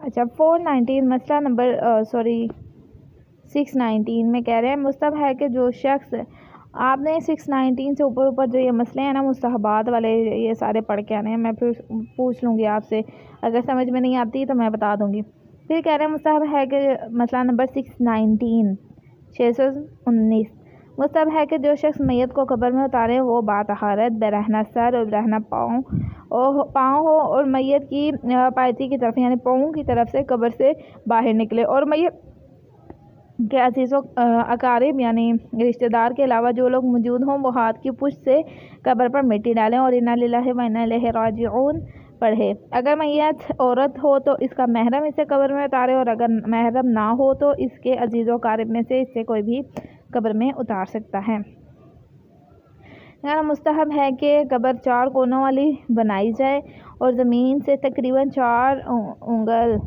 अच्छा 419 मसला नंबर 619 में कह रहे हैं मुस्तहब है कि जो शख्स आपने 619 से ऊपर ऊपर जो ये मसले हैं ना मुस्तहबात वाले ये सारे पढ़ के आने हैं। मैं फिर पूछ लूँगी आपसे, अगर समझ में नहीं आती तो मैं बता दूँगी। फिर कह रहे हैं मुस्तहब है कि मसला नंबर 619 मुस्तहब है कि जो शख्स मैयत को कब्र में उतारे वो बातहारत बरहना सर और बरहना पाँव हो और मैयत की पायती की तरफ यानी पाँव की तरफ से कब्र से बाहर निकले और मैयत के अजीज़ों अकारिब यानी रिश्तेदार के अलावा जो लोग मौजूद हों वो हाथ की पुष्ट से कब्र पर मिट्टी डालें और इन्ना लिल्लाहि व इन्ना इलैहि राजिऊन पढ़े। अगर मैयत औरत हो तो इसका महरम इसे कब्र में उतारे और अगर महरम ना हो तो इसके अजीज़ों अकारिब में से इससे कोई भी कब्र में उतार सकता है। मुस्तहब है कि कब्र 4 कोनों वाली बनाई जाए और ज़मीन से तकरीबन 4 उंगल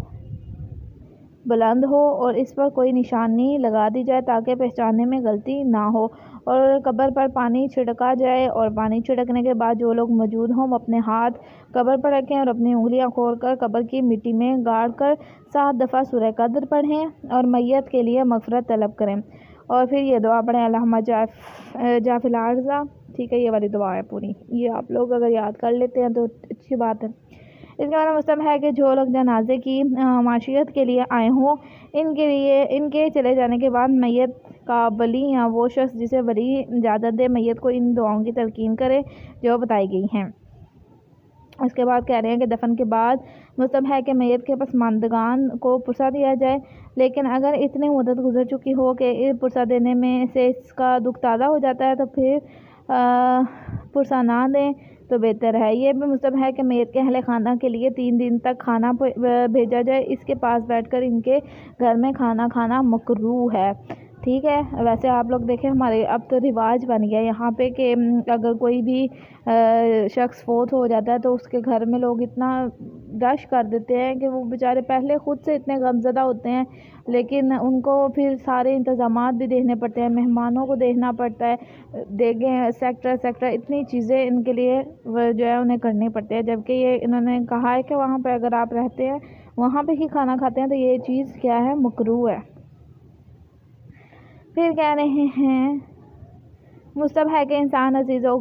बुलंद हो और इस पर कोई निशानी लगा दी जाए ताकि पहचानने में गलती ना हो और कब्र पर पानी छिड़का जाए और पानी छिड़कने के बाद जो लोग मौजूद हों वो अपने हाथ कब्र पर रखें और अपनी उंगलियां खोलकर कब्र की मिट्टी में गाड़ कर 7 दफ़ा सूरह कद्र पढ़ें और मैयत के लिए मग़फ़िरत तलब करें और फिर ये दुआ पढ़ें अल्लाहुम्मा जाफ़िल आर्ज़ा। ठीक है, ये वाली दुआ है पूरी, ये आप लोग अगर याद कर लेते हैं तो अच्छी बात है। इसके बाद मुस्तहब है कि जो लोग जनाजे की माशियत के लिए आए हों इनके चले जाने के बाद मैयत का वली या वो शख्स जिसे वली इजाज़त दे मैयत को इन दुआओं की तलकीन करे जो बताई गई हैं। उसके बाद कह रहे हैं कि दफन के बाद मुस्तहब है कि मैयत के पसमानदगान को पुरसा दिया जाए, लेकिन अगर इतनी मुद्दत गुजर चुकी हो कि पुरसा देने में से इसका दुख ताज़ा हो जाता है तो फिर पुरसा ना दें तो बेहतर है। ये भी मुस्तहब है कि मैयत के अहले खाना के लिए 3 दिन तक खाना भेजा जाए, इसके पास बैठकर इनके घर में खाना खाना मकरूह है। ठीक है, वैसे आप लोग देखें हमारे अब तो रिवाज बन गया यहाँ पे कि अगर कोई भी शख्स फोत हो जाता है तो उसके घर में लोग इतना रश कर देते हैं कि वो बेचारे पहले ख़ुद से इतने गमज़दा होते हैं, लेकिन उनको फिर सारे इंतज़ामात भी देखने पड़ते हैं, मेहमानों को देखना पड़ता है, देखें सेक्टर इतनी चीज़ें इनके लिए जो है उन्हें करनी पड़ती है। जबकि ये इन्होंने कहा है कि वहाँ पर अगर आप रहते हैं वहाँ पर ही खाना खाते हैं तो ये चीज़ क्या है, मकरूह है। फिर कह रहे हैं मुस्तहब है कि इंसान अजीज़ों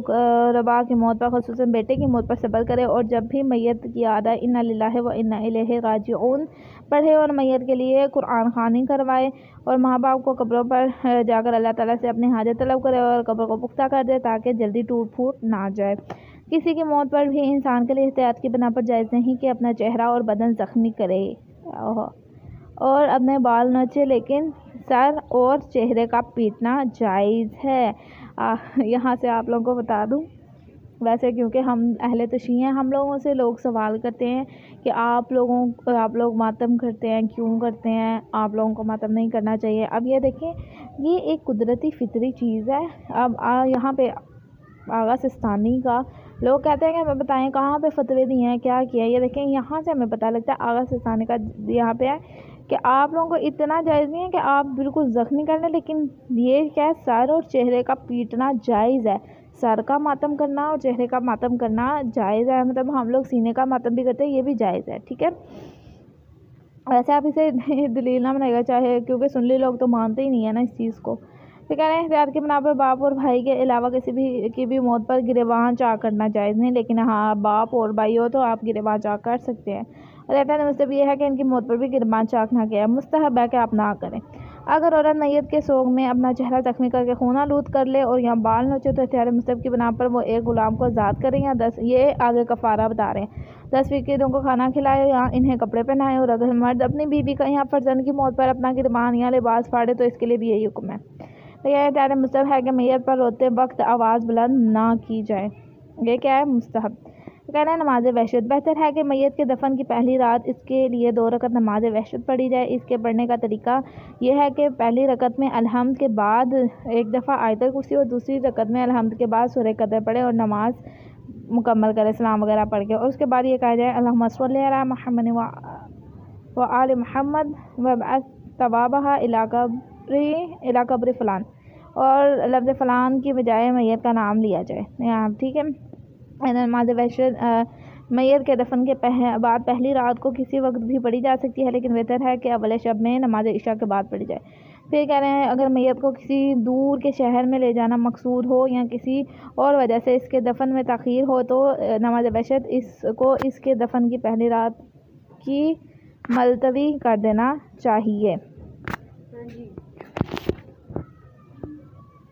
रबा की मौत पर ख़ुसूसन बेटे की मौत पर सब्र करे और जब भी मैयत की याद आए इन्ना लिल्लाहि व इन्ना इलैहि राजिऊन पढ़े और मैयत के लिए कुरान ख़वानी करवाए और माँ बाप को कब्रों पर जाकर अल्लाह ताला से अपनी हाजत तलब करे और कब्र को पुख्ता कर दे ताकि जल्दी टूट फूट ना जाए। किसी की मौत पर भी इंसान के लिए एहतियात की बिना पर जायज़ नहीं कि अपना चेहरा और बदन ज़ख्मी करे और अपने बाल नोचे, लेकिन सर और चेहरे का पीटना जायज़ है। यहाँ से आप लोगों को बता दूँ, वैसे क्योंकि हम अहले तशी हैं, हम लोगों से लोग सवाल करते हैं कि आप लोग मातम करते हैं, क्यों करते हैं, आप लोगों को मातम नहीं करना चाहिए। अब ये देखें, ये एक कुदरती फितरी चीज़ है। अब यहाँ पे आगा सिस्तानी का लोग कहते हैं कि हमें बताएं कहाँ पे फतवे दिए हैं, क्या किया। ये देखें, यहाँ से हमें पता लगता है आगा सिस्तानी का यहाँ पे है कि आप लोगों को इतना जायज़ नहीं है कि आप बिल्कुल ज़ख्मी कर लें, लेकिन ये क्या है, सर और चेहरे का पीटना जायज़ है। सर का मातम करना और चेहरे का मातम करना जायज़ है, मतलब हम लोग सीने का मातम भी करते हैं, ये भी जायज़ है। ठीक है, वैसे आप इसे दलील ना बनाएगा चाहे, क्योंकि सुनली लोग तो मानते ही नहीं है ना इस चीज़ को। तो कह रहे हैं एहतियात के बना पर बाप और भाई के अलावा किसी की भी मौत पर गिरेबान चाह करना जायज़ नहीं, लेकिन हाँ बाप और भाई हो तो आप गिरेबान चाह कर सकते हैं। और कहते हैं मतलब ये है कि इनकी मौत पर भी गिरेबान चाक ना किया, मुस्तहब है कि आप ना करें। अगर औरत मैयत के सोग में अपना चेहरा ज़ख्मी करके खून आलूद कर ले और यहाँ बाल नोचे तो एहतियात मुस्तहब की बना पर वो एक गुलाम को आज़ाद करें या 10, ये आगे कफ़ारा बता रहे हैं, 10 फ़कीरों को खाना खिलाए या इन्हें कपड़े पहनाए। और अगर मर्द अपनी बीवी का यहाँ फर्जंद की मौत पर अपना गिरबान या लिबास फाड़े तो इसके लिए भी यही हुक्म है। तो यह एहतियात मुस्तहब है कि मैयत पर रोते वक्त आवाज़ बुलंद ना की जाए। ये क्या है, मुस्तहब। कहना है नमाज वहशत, बेहतर है कि मैयत के दफन की पहली रात इसके लिए 2 रकत नमाज वहशत पढ़ी जाए। इसके पढ़ने का तरीका यह है कि पहली रकत में अलहम्द के बाद एक दफ़ा आयतुल कुर्सी और दूसरी रकत में अलहम्द के बाद सूरह कदर पढ़े और नमाज मुकम्मल करें सलाम वगैरह पढ़ के। और उसके बाद ये कहा जाए अल्लाहुम्मा सल्लि अला मुहम्मद व आल मुहम्मद वबअस तवाबहा इला कब्र फ़लान, और लफ्ज़ फ़लान की बजाय मैयत का नाम लिया जाए यहाँ। ठीक है, नमाज वहशत मैयत के दफन के बाद पहली रात को किसी वक्त भी पढ़ी जा सकती है, लेकिन बेहतर है कि अव्वल शब में नमाज इशा के बाद पढ़ी जाए। फिर कह रहे हैं अगर मैयत को किसी दूर के शहर में ले जाना मकसूद हो या किसी और वजह से इसके दफन में ताख़ीर हो तो नमाज वहशत इसको इसके दफन की पहली रात की मुलतवी कर देना चाहिए।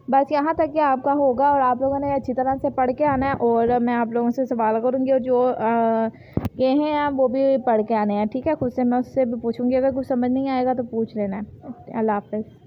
बस यहाँ तक कि आपका होगा और आप लोगों ने अच्छी तरह से पढ़ के आना है और मैं आप लोगों से सवाल करूँगी और जो कहे हैं वो भी पढ़ के आने हैं, ठीक है। खुद से मैं उससे भी पूछूँगी, अगर कुछ समझ नहीं आएगा तो पूछ लेना है। अल्लाह हाफ़िज़।